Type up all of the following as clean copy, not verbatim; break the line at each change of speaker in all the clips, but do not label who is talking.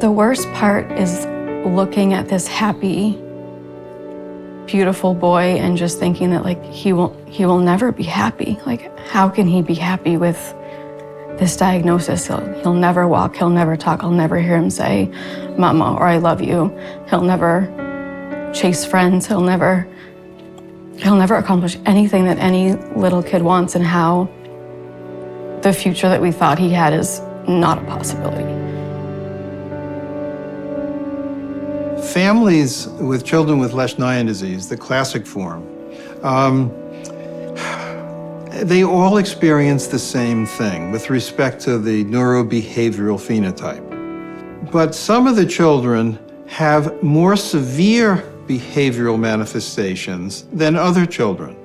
The worst part is looking at this happy, beautiful boy and just thinking that like he will never be happy. Like, how can he be happy with this diagnosis? He'll never walk, he'll never talk, I'll never hear him say mama or I love you. He'll never chase friends, he'll never accomplish anything that any little kid wants, and how the future that we thought he had is not a possibility.
Families with children with Lesch-Nyhan disease, the classic form, they all experience the same thing with respect to the neurobehavioral phenotype. But some of the children have more severe behavioral manifestations than other children.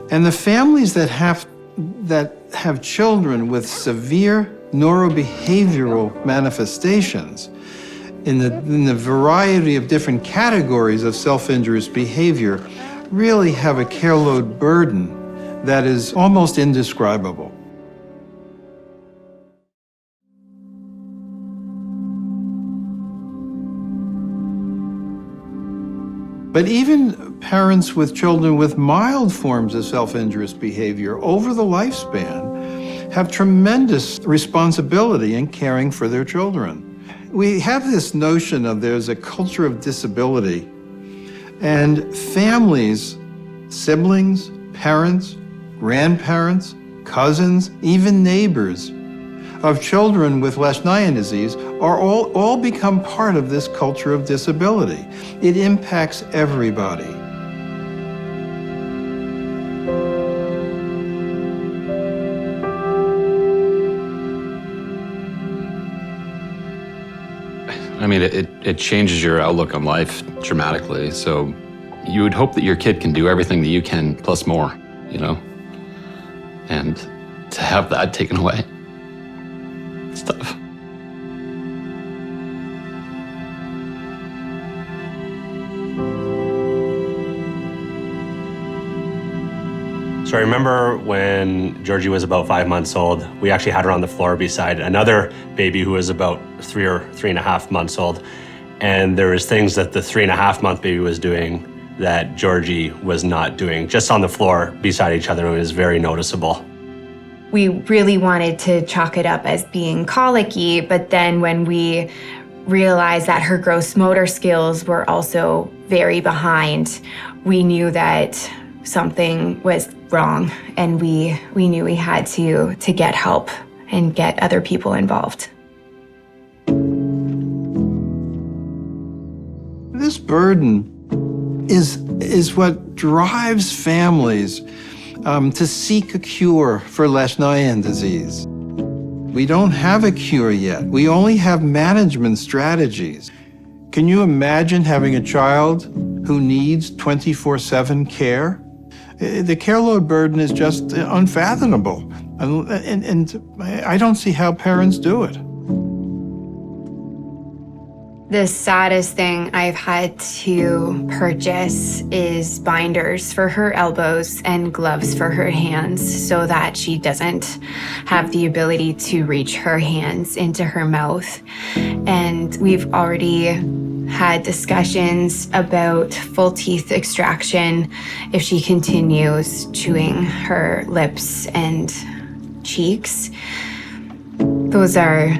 And the families that have children with severe neurobehavioral manifestations in the variety of different categories of self-injurious behavior really have a care load burden that is almost indescribable. But even parents with children with mild forms of self-injurious behavior over the lifespan have tremendous responsibility in caring for their children. We have this notion of there's a culture of disability, and families, siblings, parents, grandparents, cousins, even neighbors of children with Lesch-Nyhan disease are all become part of this culture of disability. It impacts everybody.
I mean, it changes your outlook on life dramatically. So you would hope that your kid can do everything that you can, plus more, you know? And to have that taken away, it's tough.
So I remember when Georgie was about 5 months old, we actually had her on the floor beside another baby who was about 3 or 3.5 months old. And there was things that the 3.5-month baby was doing that Georgie was not doing, just on the floor beside each other. It was very noticeable.
We really wanted to chalk it up as being colicky, but then when we realized that her gross motor skills were also very behind, we knew that something was wrong, and we knew we had to get help and get other people involved.
This burden is what drives families to seek a cure for Lesch-Nyhan disease. We don't have a cure yet. We only have management strategies. Can you imagine having a child who needs 24/7 care? The care load burden is just unfathomable. And I don't see how parents do it.
The saddest thing I've had to purchase is binders for her elbows and gloves for her hands so that she doesn't have the ability to reach her hands into her mouth. And we've already had discussions about full teeth extraction if she continues chewing her lips and cheeks. Those are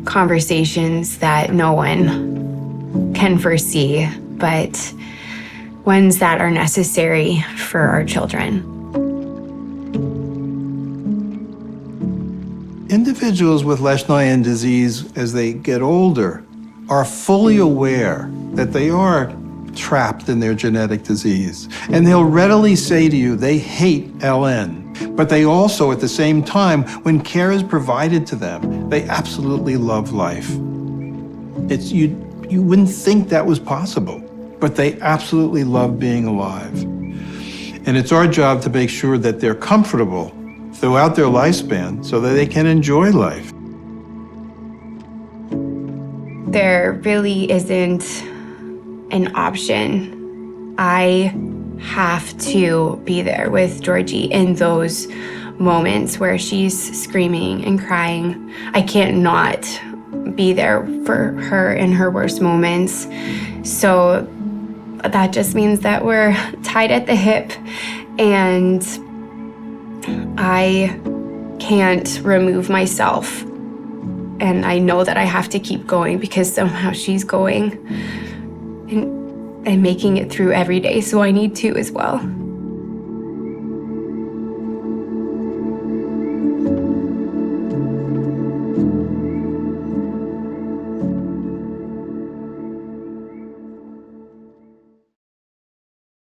conversations that no one can foresee, but ones that are necessary for our children.
Individuals with Lesch-Nyhan disease, as they get older, are fully aware that they are trapped in their genetic disease. And they'll readily say to you they hate LN. But they also, at the same time, when care is provided to them, they absolutely love life. You wouldn't think that was possible, but they absolutely love being alive. And it's our job to make sure that they're comfortable throughout their lifespan so that they can enjoy life.
There really isn't an option. I have to be there with Georgie in those moments where she's screaming and crying. I can't not be there for her in her worst moments. So that just means that we're tied at the hip, and I can't remove myself. And I know that I have to keep going because somehow she's going and making it through every day. So I need to as well.